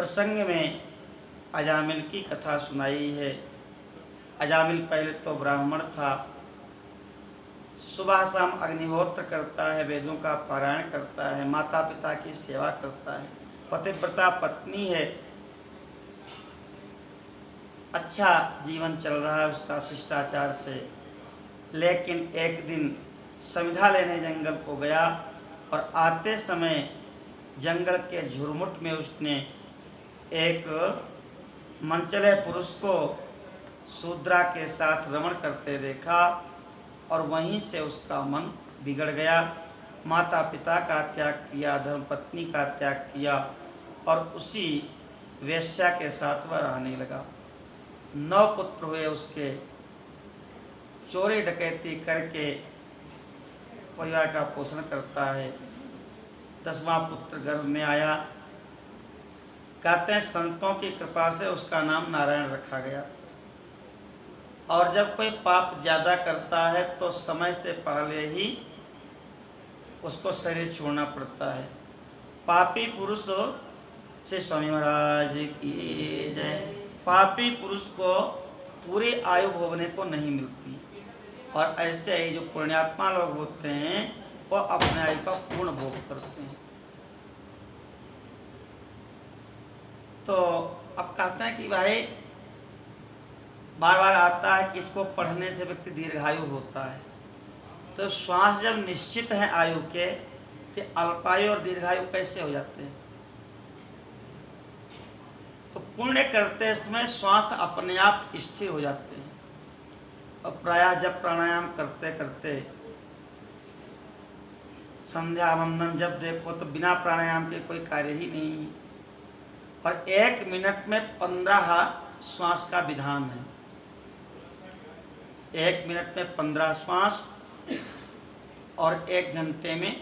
प्रसंग में अजामिल की कथा सुनाई है। अजामिल पहले तो ब्राह्मण था, सुबह शाम अग्निहोत्र करता है, वेदों का पारायण करता है, माता पिता की सेवा करता है, पतिव्रता पत्नी है, अच्छा जीवन चल रहा है उसका शिष्टाचार से। लेकिन एक दिन संविधा लेने जंगल को गया और आते समय जंगल के झुरमुट में उसने एक मंचले पुरुष को शूद्रा के साथ रमण करते देखा और वहीं से उसका मन बिगड़ गया। माता पिता का त्याग किया, धर्मपत्नी का त्याग किया और उसी वेश्या के साथ वह रहने लगा। 9 पुत्र हुए उसके, चोरी डकैती करके परिवार का पोषण करता है। 10वां पुत्र गर्भ में आया। कहते हैं संतों की कृपा से उसका नाम नारायण रखा गया। और जब कोई पाप ज़्यादा करता है तो समय से पहले ही उसको शरीर छोड़ना पड़ता है। पापी पुरुष से स्वामी महाराज की जय। पापी पुरुष को पूरी आयु भोगने को नहीं मिलती और ऐसे ही जो पुण्यात्मा लोग होते हैं वो अपने आयु का पूर्ण भोग करते हैं। तो अब कहते हैं कि भाई बार बार आता है कि इसको पढ़ने से व्यक्ति दीर्घायु होता है। तो श्वास जब निश्चित है आयु के, कि अल्पायु और दीर्घायु कैसे हो जाते हैं? तो पुण्य करते समय श्वास अपने आप स्थिर हो जाते हैं। और प्रायः जब प्राणायाम करते करते संध्या वंदन जब देखो तो बिना प्राणायाम के कोई कार्य ही नहीं है। और 1 मिनट में 15 श्वास का विधान है। 1 मिनट में 15 श्वास और 1 घंटे में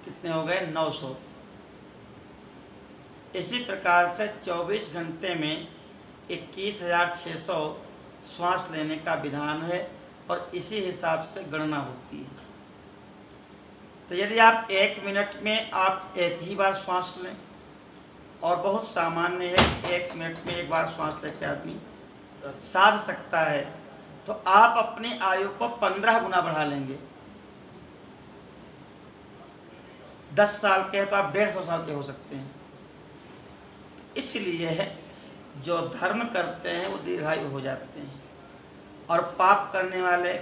कितने हो गए? 900। इसी प्रकार से 24 घंटे में 21,600 श्वास लेने का विधान है और इसी हिसाब से गणना होती है। तो यदि आप 1 मिनट में आप एक ही बार श्वास लें, और बहुत सामान्य है 1 मिनट में एक बार श्वास लेकर आदमी साध सकता है, तो आप अपनी आयु को 15 गुना बढ़ा लेंगे। 10 साल के हैं तो आप 150 साल के हो सकते हैं। इसलिए है जो धर्म करते हैं वो दीर्घायु हो जाते हैं। और पाप करने वाले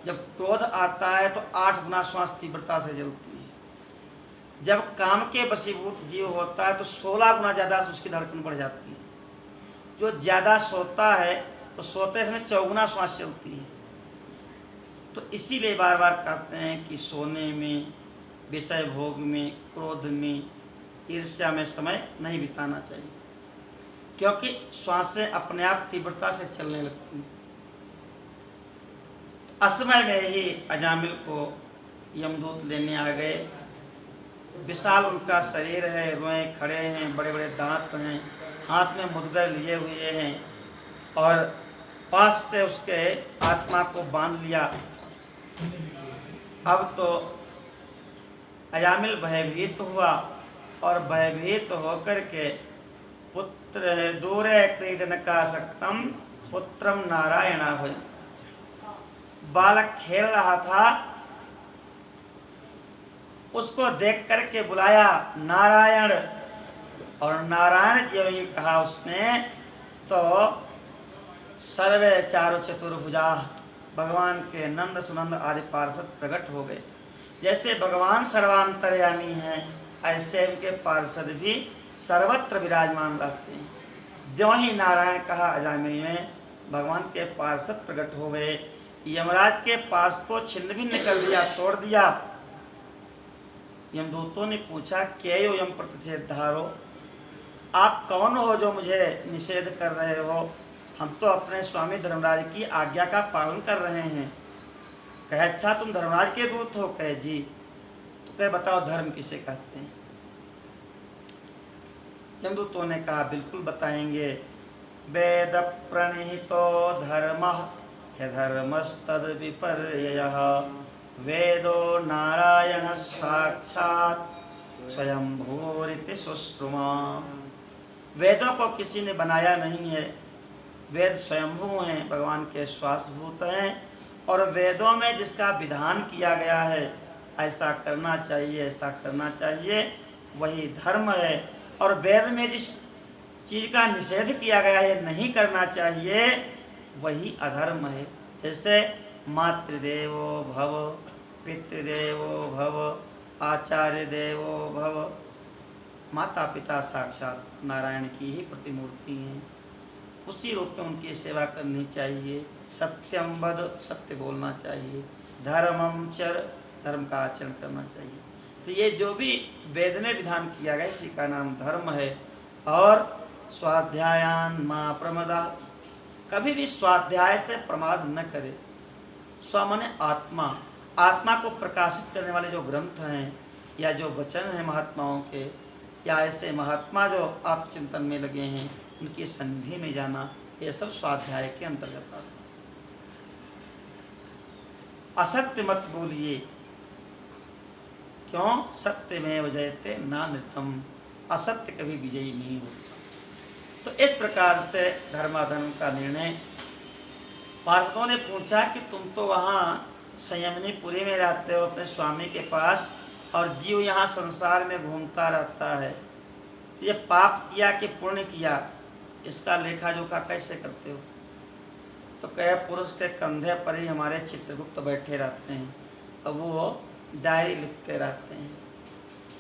जब क्रोध आता है तो 8 गुना श्वास तीव्रता से चलती है। जब काम के वशीभूत जीव होता है तो 16 गुना ज़्यादा उसकी धड़कन बढ़ जाती है। जो ज़्यादा सोता है तो सोते समय 4 गुना श्वास चलती है। तो इसीलिए बार बार कहते हैं कि सोने में, विषय भोग में, क्रोध में, ईर्ष्या में समय नहीं बिताना चाहिए, क्योंकि श्वासें अपने आप तीव्रता से चलने लगती हैं। असमय में ही अजामिल को यमदूत लेने आ गए। विशाल उनका शरीर है, रोएं खड़े हैं, बड़े बड़े दांत हैं, हाथ में मुद्गर लिए हुए हैं और पास से उसके आत्मा को बांध लिया। अब तो अजामिल भयभीत हुआ और भयभीत होकर के पुत्र दूरे क्रीडन का सक्तम पुत्रम नारायण हुए। बालक खेल रहा था, उसको देख करके बुलाया नारायण, और नारायण जो ही कहा उसने तो सर्वे चारु चतुर्भुजा भगवान के नंद सुनंद आदि पार्षद प्रकट हो गए। जैसे भगवान सर्वांतर्यामी हैं, ऐसे उनके पार्षद भी सर्वत्र विराजमान रहते हैं। ज्यों ही नारायण कहा अजामिल ने, भगवान के पार्षद प्रकट हो गए। यमराज के पास को छिन्न भिन्न कर दिया, तोड़ दिया। यमदूतों ने पूछा, के यो यम प्रतिषेधारो, आप कौन हो जो मुझे निषेध कर रहे हो? हम तो अपने स्वामी धर्मराज की आज्ञा का पालन कर रहे हैं। कहे अच्छा तुम धर्मराज के दूत हो? कहे जी। तो कहे बताओ धर्म किसे कहते हैं? यमदूतों ने कहा बिल्कुल बताएंगे। वेद प्रणिहितो धर्मः ह्यधर्मस्तद विपर्ययः वेदो नारायण साक्षात् स्वयंभूरिति सुश्रुमा। वेदों को किसी ने बनाया नहीं है, वेद स्वयंभू हैं, भगवान के श्वासभूत हैं, और वेदों में जिसका विधान किया गया है ऐसा करना चाहिए, ऐसा करना चाहिए, वही धर्म है। और वेद में जिस चीज़ का निषेध किया गया है नहीं करना चाहिए, वही अधर्म है। जैसे मातृदेवो भव, पितृदेवो भव, आचार्य देवो भव। माता पिता साक्षात नारायण की ही प्रतिमूर्ति हैं, उसी रूप में उनकी सेवा करनी चाहिए। सत्यम वद, सत्य बोलना चाहिए। धर्मम चर, धर्म का आचरण करना चाहिए। तो ये जो भी वेद में विधान किया गया इसी का नाम धर्म है। और स्वाध्यायान मां प्रमदा, कभी भी स्वाध्याय से प्रमाद न करे। स्व माने आत्मा, आत्मा को प्रकाशित करने वाले जो ग्रंथ हैं या जो वचन हैं महात्माओं के, या ऐसे महात्मा जो आत्मचिंतन में लगे हैं, उनकी सन्निधि में जाना, ये सब स्वाध्याय के अंतर्गत आता है। असत्य मत बोलिए, क्यों? सत्यमेव जयते ना नृतम, असत्य कभी विजयी नहीं होता। तो इस प्रकार से धर्माधर्म का निर्णय। पार्षदों ने पूछा कि तुम तो वहाँ संयमनीपुरी में रहते हो अपने स्वामी के पास, और जीव यहाँ संसार में घूमता रहता है, ये पाप किया कि पुण्य किया, इसका लेखा जोखा कैसे करते हो? तो कहे पुरुष के कंधे पर ही हमारे चित्रगुप्त बैठे रहते हैं, अब वो डायरी लिखते रहते हैं।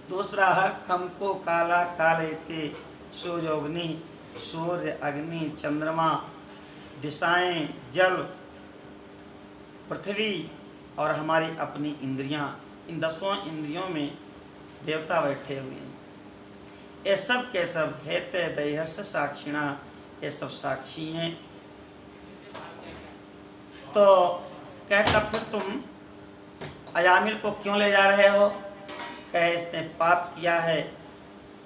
दूसरा है कंको काला कालेते, सूर्योग्नि, सूर्य, अग्नि, चंद्रमा, दिशाएं, जल, पृथ्वी और हमारी अपनी इंद्रियां, इन 10 इंद्रियों में देवता बैठे हुए हैं। ये सब के सब हेते दैहस्य साक्षिणा, ये सब साक्षी हैं। तो कहता फिर तुम अजामिल को क्यों ले जा रहे हो? कहे इसने पाप किया है।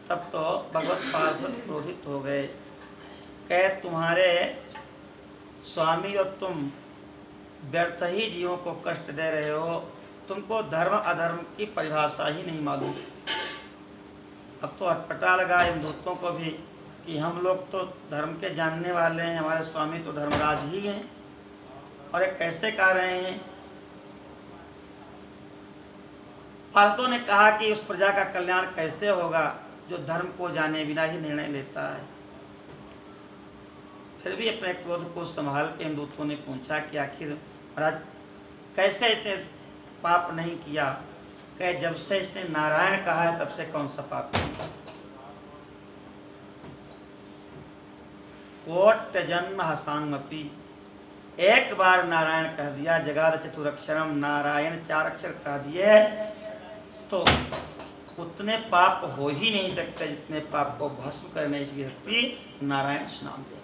तब तो भगवत पार्षद क्रोधित हो गए। कहे तुम्हारे स्वामी और तुम व्यर्थ ही जीवों को कष्ट दे रहे हो, तुमको धर्म अधर्म की परिभाषा ही नहीं मालूम। अब तो अटपटा लगा इन दूतों को भी कि हम लोग तो धर्म के जानने वाले हैं, हमारे स्वामी तो धर्मराज ही हैं, और ये कैसे कह रहे हैं? पार्षदों ने कहा कि उस प्रजा का कल्याण कैसे होगा जो धर्म को जाने बिना ही निर्णय लेता है। फिर भी अपने क्रोध को संभाल के इन दूतों ने पूछा कि आखिर महाराज कैसे इसने पाप नहीं किया? कहे जब से इसने नारायण कहा है तब से कौन सा पाप किया? कोट जन्म हसांगमपि, एक बार नारायण कह दिया, जगाद चतुरक्षरम, नारायण 4 अक्षर कह दिए तो उतने पाप हो ही नहीं सकते जितने पाप को भस्म करने की शक्ति नारायण नाम दे।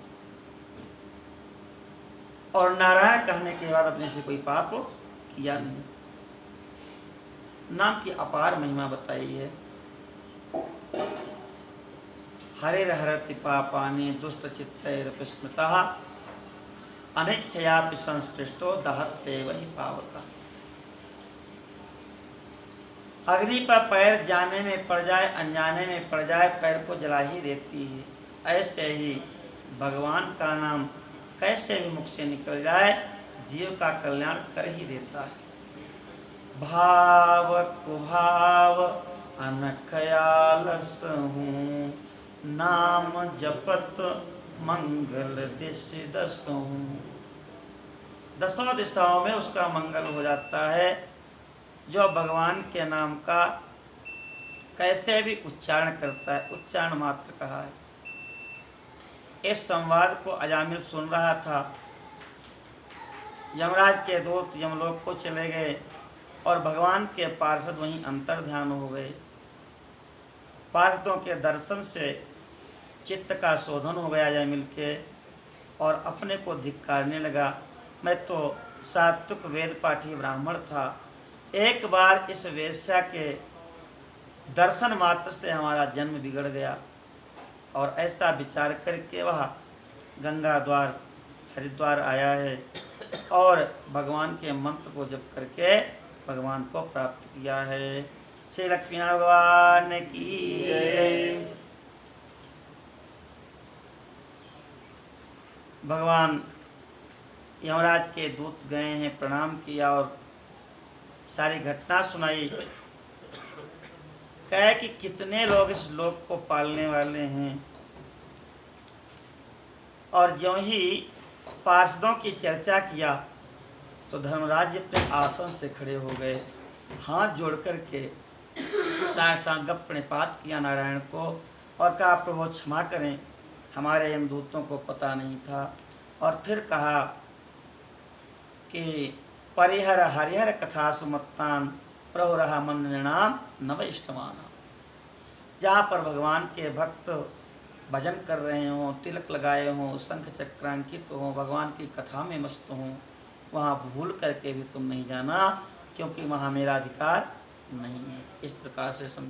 और नारायण कहने के बाद अपने से कोई पाप किया नहीं। नाम की अपार महिमा बताई है। हरिर्हरति पापानि दुष्ट चित्तैरपि स्मृतः, अनिच्छयापि संस्पृष्टो दहत्ते वही पावका। अग्नि पर पैर जाने में पड़ जाए, अनजाने में पड़ जाए, पैर को जला ही देती है। ऐसे ही भगवान का नाम कैसे भी मुख से निकल जाए, जीव का कल्याण कर ही देता है। भाव कुभाव अनखयालस हूँ, नाम जपत मंगल दिश दस हूँ। 10 दिशाओं में उसका मंगल हो जाता है जो भगवान के नाम का कैसे भी उच्चारण करता है। उच्चारण मात्र कहा है। इस संवाद को अजामिल सुन रहा था। यमराज के दूत यमलोक को चले गए और भगवान के पार्षद वहीं अंतर ध्यान हो गए। पार्षदों के दर्शन से चित्त का शोधन हो गया अजामिल के, और अपने को धिक्कारने लगा। मैं तो सात्विक वेद पाठी ब्राह्मण था, एक बार इस वेश्या के दर्शन मात्र से हमारा जन्म बिगड़ गया। और ऐसा विचार करके वह गंगा द्वार हरिद्वार आया है और भगवान के मंत्र को जप करके भगवान को प्राप्त किया है। श्री लक्ष्मी भगवान की जय। भगवान यमराज के दूत गए हैं, प्रणाम किया और सारी घटना सुनाई। कहे कि कितने लोग इस लोक को पालने वाले हैं। और ज्यों ही पार्षदों की चर्चा किया तो धर्मराज अपने आसन से खड़े हो गए, हाथ जोड़ कर के साष्टांग प्रणिपात किया नारायण को और कहा प्रभु क्षमा करें, हमारे यमदूतों को पता नहीं था। और फिर कहा कि परिहर हरिहर कथा सुमत्तान प्रहुरहा मंदिरणाम नव इष्टमान। जहाँ पर भगवान के भक्त भजन कर रहे हों, तिलक लगाए हों, शंख चक्रांकित हों, भगवान की कथा में मस्त हों, वहाँ भूल करके भी तुम नहीं जाना, क्योंकि वहाँ मेरा अधिकार नहीं है। इस प्रकार से समझ